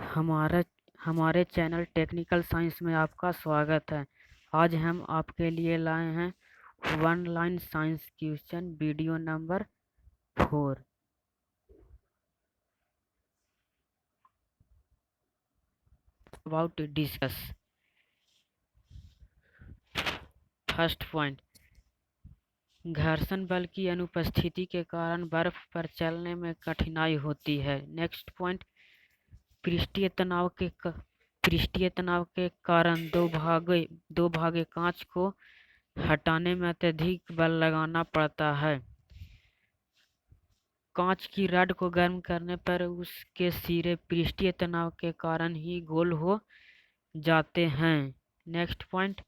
हमारा हमारे channel technical science में आपका स्वागत है। आज हम आपके लिए लाए हैं one line science question video number 4। About to discuss first point, घर्षण बल की अनुपस्थिति के कारण बर्फ पर चलने में कठिनाई होती है। नेक्स्ट पॉइंट, पृष्ठीय तनाव के कारण दो भागे कांच को हटाने में अत्यधिक बल लगाना पड़ता है। कांच की रड को गर्म करने पर उसके सिरे पृष्ठीय तनाव के कारण ही गोल हो जाते हैं। नेक्स्ट पॉइंट,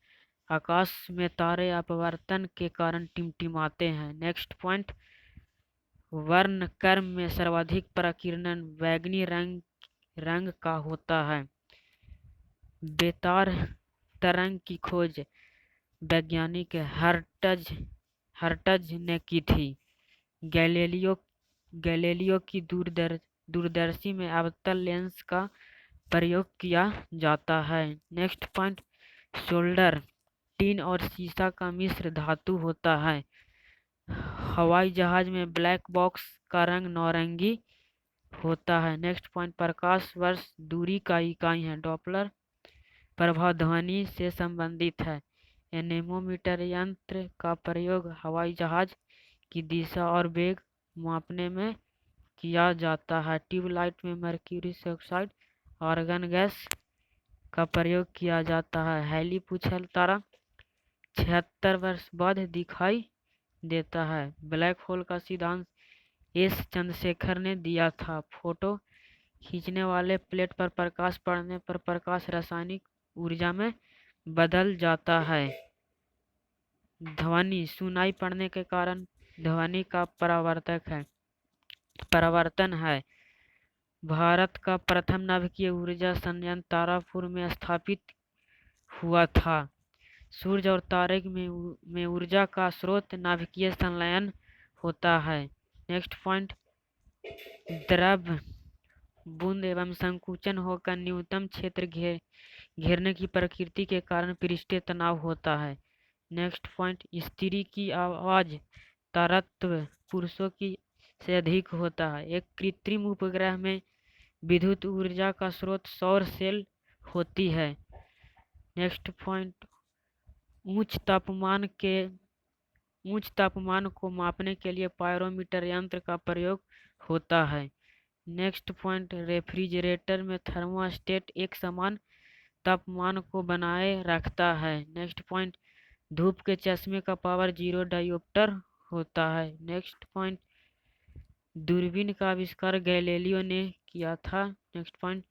आकाश में तारे अपवर्तन के कारण टिमटिमाते हैं। नेक्स्ट पॉइंट, वर्णक्रम में सर्वाधिक प्रकीर्णन बैंगनी रंग का होता है। बेतार तरंग की खोज वैज्ञानिक हर्ट्ज ने की थी। गैलीलियो की दूरदर्शी में अवतल लेंस का प्रयोग किया जाता है। नेक्स्ट पॉइंट, सोल्डर टीन और सीसा का मिश्र धातु होता है। हवाई जहाज में ब्लैक बॉक्स का रंग नारंगी होता है। नेक्स्ट पॉइंट, प्रकाश वर्ष दूरी का इकाई है। डॉपलर प्रभाव ध्वनि से संबंधित है। एनेमोमीटर यंत्र का प्रयोग हवाई जहाज की दिशा और वेग मापने में किया जाता है। ट्यूबलाइट में मर्क्यूरी ऑक्साइड आर्गन गैस का प्रयोग किया जाता है। हैली पूछल तारा 76 वर्ष बाद दिखाई देता है। ब्लैक होल का सिद्धांत एस चंद्रशेखर ने दिया था। फोटो खींचने वाले प्लेट पर प्रकाश पड़ने पर प्रकाश रासायनिक ऊर्जा में बदल जाता है। ध्वनि सुनाई पड़ने के कारण ध्वनि का परावर्तन है। भारत का प्रथम नाभिकीय ऊर्जा संयंत्र तारापुर में स्थापित हुआ था। सूर्य और तारे में ऊर्जा का स्रोत नाभिकीय संलयन होता है। नेक्स्ट पॉइंट, द्रव बूंद एवं संकुचन होकर न्यूनतम क्षेत्र घेरने की प्रकृति के कारण पृष्ठीय तनाव होता है। नेक्स्ट पॉइंट, स्त्री की आवाज तारतम्य पुरुषों की से अधिक होता है। एक कृत्रिम उपग्रह में विद्युत ऊर्जा का स्रोत सौर सेल होती है। नेक्स्ट पॉइंट, उच्च तापमान को मापने के लिए पायरोमीटर यंत्र का प्रयोग होता है। नेक्स्ट पॉइंट, रेफ्रिजरेटर में थर्मोस्टेट एक समान तापमान को बनाए रखता है। नेक्स्ट पॉइंट, धूप के चश्मे का पावर 0 डायोप्टर होता है। नेक्स्ट पॉइंट, दूरबीन का आविष्कार गैलीलियो ने किया था। नेक्स्ट पॉइंट,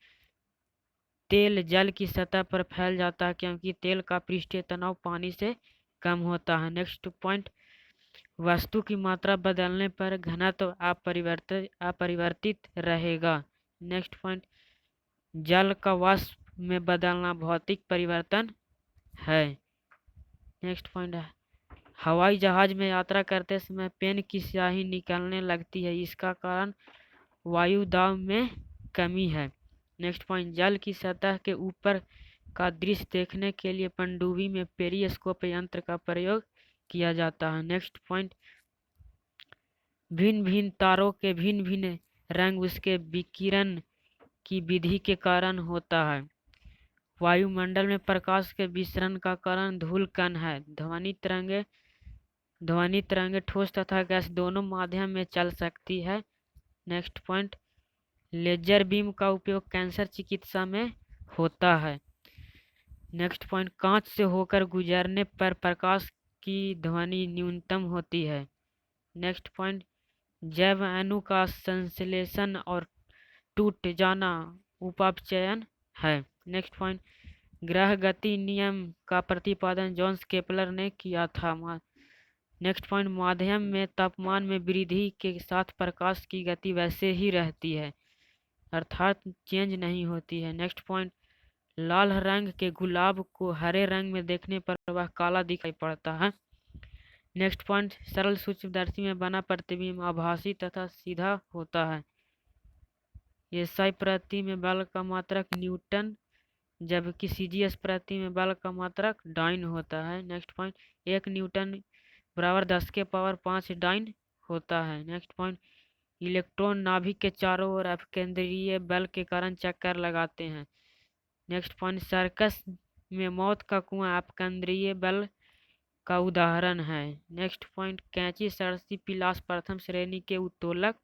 तेल जल की सतह पर फैल जाता है क्योंकि तेल का पृष्ठीय तनाव पानी से कम होता है। नेक्स्ट पॉइंट, वस्तु की मात्रा बदलने पर घनत्व अपरिवर्तित रहेगा। नेक्स्ट पॉइंट, जल का वाष्प में बदलना भौतिक परिवर्तन है। नेक्स्ट पॉइंट है, हवाई जहाज में यात्रा करते समय पेन की स्याही निकलने लगती है। इसका कारण वायु दाब में कमी है। नेक्स्ट पॉइंट, जल की सतह के ऊपर का दृश्य देखने के लिए पनडुब्बी में पेरिस्कोप यंत्र का प्रयोग किया जाता है। नेक्स्ट पॉइंट, भिन्न भिन्न तारों के भिन्न भिन्न रंग उसके विकिरण की विधि के कारण होता है। वायुमंडल में प्रकाश के विसरण का कारण धूल कण है। ध्वनि तरंगे ठोस तथा गैस दोनों माध्यम में चल सकती है। नेक्स्ट पॉइंट, लेजर बीम का उपयोग कैंसर चिकित्सा में होता है। नेक्स्ट पॉइंट, कांच से होकर गुजरने पर प्रकाश की ध्वनि न्यूनतम होती है। नेक्स्ट पॉइंट, जैव अणु का संश्लेषण और टूट जाना उपापचयन है। नेक्स्ट पॉइंट, ग्रह गति नियम का प्रतिपादन जोन्स केपलर ने किया था। नेक्स्ट पॉइंट, माध्यम में तापमान में वृद्धि के साथ प्रकाश की गति वैसे ही रहती है, अर्थात चेंज नहीं होती है। नेक्स्ट पॉइंट, लाल रंग के गुलाब को हरे रंग में देखने पर वह काला दिखाई पड़ता है। नेक्स्ट पॉइंट, सरल सूक्ष्मदर्शी में बना प्रतिबिंब आभासी तथा सीधा होता है। एसआई प्रति में बल का मात्रक न्यूटन, जबकि सीजीएस प्रति में बल का मात्रक डाइन होता है। नेक्स्ट पॉइंट, 1 न्यूटन बराबर 10⁵ डाइन होता है। नेक्स्ट पॉइंट, इलेक्ट्रॉन नाभिक के चारों ओर अपकेंद्रीय बल के कारण चक्कर लगाते हैं। नेक्स्ट पॉइंट, सर्कस में मौत का कुआं अपकेंद्रीय बल का उदाहरण है। नेक्स्ट पॉइंट, कैंची सरसी पिलास प्रथम श्रेणी के उत्तोलक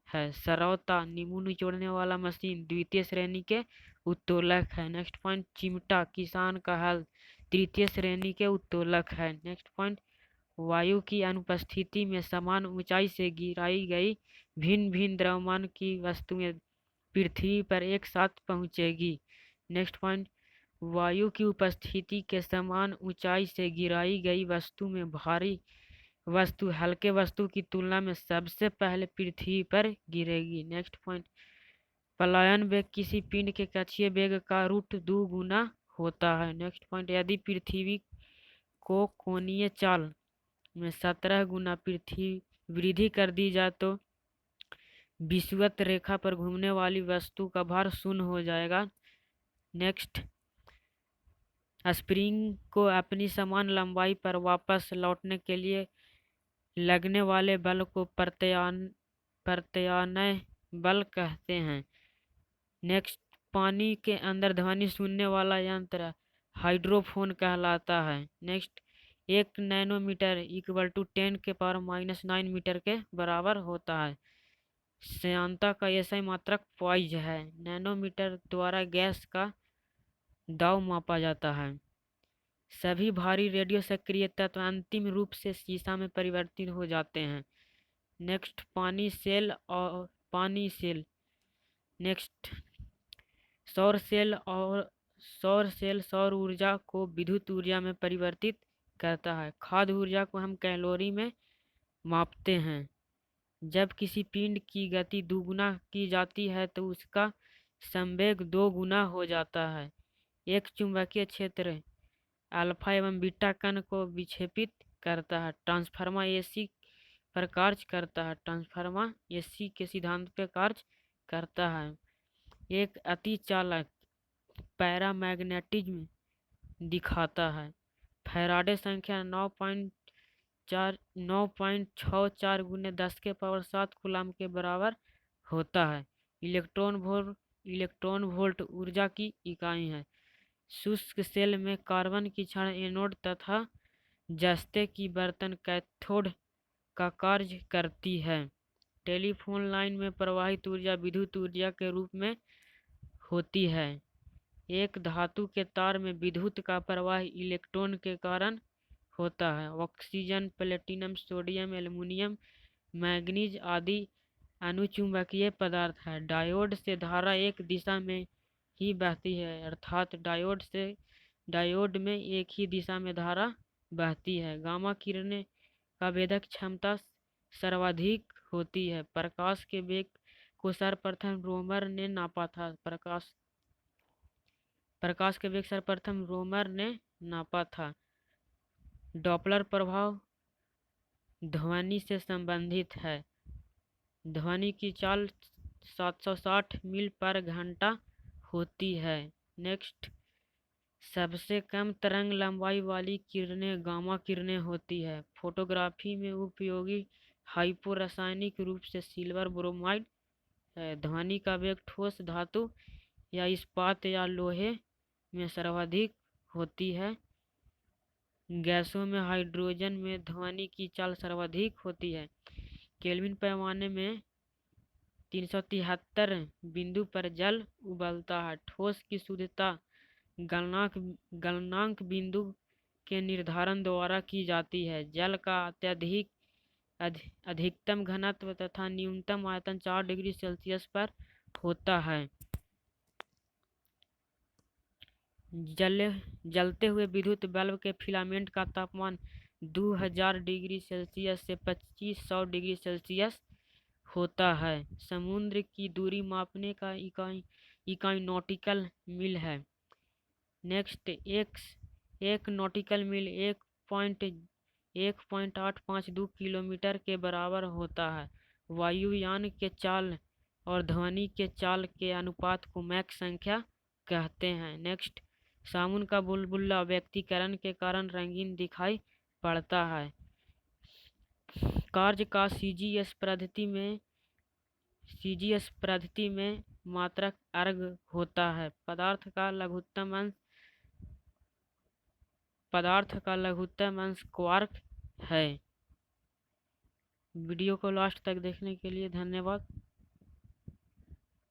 है। सरौता नींबू निचोड़ने वाला मशीन द्वितीय श्रेणी के उत्तोलक है। नेक्स्ट पॉइंट, चिमटा किसान का हल तृतीय श्रेणी के उत्तोलक है। नेक्स्ट पॉइंट, वायु की अनुपस्थिति में समान ऊंचाई से गिराई गई भिन्न भिन्न द्रव्यमान की वस्तुएं पृथ्वी पर एक साथ पहुंचेगी। नेक्स्ट पॉइंट, वायु की उपस्थिति के समान ऊंचाई से गिराई गई वस्तु में भारी वस्तु हल्के वस्तु की तुलना में सबसे पहले पृथ्वी पर गिरेगी। नेक्स्ट पॉइंट, पलायन वेग किसी पिंड के कक्षीय वेग का √2 गुना होता है। नेक्स्ट पॉइंट, यदि पृथ्वी को कोणीय चाल में 17 गुना पृथ्वी वृद्धि कर दी जाए तो विषुवत रेखा पर घूमने वाली वस्तु का भार 0 हो जाएगा। नेक्स्ट, स्प्रिंग को अपनी समान लंबाई पर वापस लौटने के लिए लगने वाले बल को प्रत्यानयन बल कहते हैं। नेक्स्ट, पानी के अंदर ध्वनि सुनने वाला यंत्र हाइड्रोफोन कहलाता है। नेक्स्ट, 1 नैनोमीटर = 10⁻⁻⁹ मीटर के बराबर होता है। श्यानता का एसआई मात्रक पॉइज है। नैनोमीटर द्वारा गैस का दाब मापा जाता है। सभी भारी रेडियो सक्रिय तत्व अंतिम रूप से सीसा में परिवर्तित हो जाते हैं। नेक्स्ट, पानी सेल। नेक्स्ट, सौर सेल सौर ऊर्जा को विद्युत ऊर्जा में परिवर्तित करता है। खाद्य ऊर्जा को हम कैलोरी में मापते हैं। जब किसी पिंड की गति दुगुना की जाती है तो उसका संवेग 2 गुना हो जाता है। एक चुंबकीय क्षेत्र अल्फा एवं बीटा कण को विक्षेपित करता है। ट्रांसफार्मर एसी पर कार्य करता है। ट्रांसफार्मर एसी के सिद्धांत पर कार्य करता है। एक अतिचालक पैरामैग्नेटिज्म दिखाता है। फैराडे संख्या 9.64 × 10⁻⁷ कूलम के बराबर होता है। इलेक्ट्रॉन वोल्ट ऊर्जा की इकाई है। शुष्क सेल में कार्बन की छड़ एनोड तथा जस्ते की बर्तन कैथोड का कार्य करती है। टेलीफोन लाइन में प्रवाहित ऊर्जा विद्युत ऊर्जा के रूप में होती है। एक धातु के तार में विद्युत का प्रवाह इलेक्ट्रॉन के कारण होता है। Oxygen, platinum, sodium, aluminium, manganese आदि अनुचुंबकीय पदार्थ है। डायोड से धारा एक दिशा में ही बहती है, अर्थात डायोड में एक ही दिशा में धारा बहती है। गामा किरणें का भेदक क्षमता सर्वाधिक होती है। प्रकाश के वेग को सर्वप्रथम रोमर ने नापा था। प्रकाश के वेग सर्वप्रथम रोमर ने नापा था। डॉपलर प्रभाव ध्वनि से संबंधित है। ध्वनि की चाल 760 मील पर घंटा होती है। नेक्स्ट, सबसे कम तरंग लंबाई वाली किरणें गामा किरणें होती है। फोटोग्राफी में उपयोगी हाइपो रासायनिक रूप से सिल्वर ब्रोमाइड है। ध्वनि का वेग ठोस धातु या इस्पात या लोहे में सर्वाधिक होती है। गैसों में हाइड्रोजन में ध्वनि की चाल सर्वाधिक होती है। केल्विन पैमाने में 373 बिंदु पर जल उबलता है। ठोस की शुद्धता गलनांक बिंदु के निर्धारण द्वारा की जाती है। जल का अधिकतम घनत्व तथा न्यूनतम आयतन 4 डिग्री सेल्सियस पर होता है। जलते हुए विद्युत बल्ब के फिलामेंट का तापमान 2000 डिग्री सेल्सियस से 2500 डिग्री सेल्सियस होता है। समुद्र की दूरी मापने का इकाई नॉटिकल मील है। नेक्स्ट, एक नॉटिकल मील 1.852 किलोमीटर के बराबर होता है। वायुयान के चाल और ध्वनि के चाल के अनुपात को मैक संख्या कहते हैं। नेक्स्ट, साबुन का बुलबुला व्यक्तिकरण के कारण रंगीन दिखाई पड़ता है। कार्य का सीजीएस पद्धति में मात्रक अर्ग होता है। पदार्थ का लघुत्तम अंश क्वार्क है। वीडियो को लास्ट तक देखने के लिए धन्यवाद।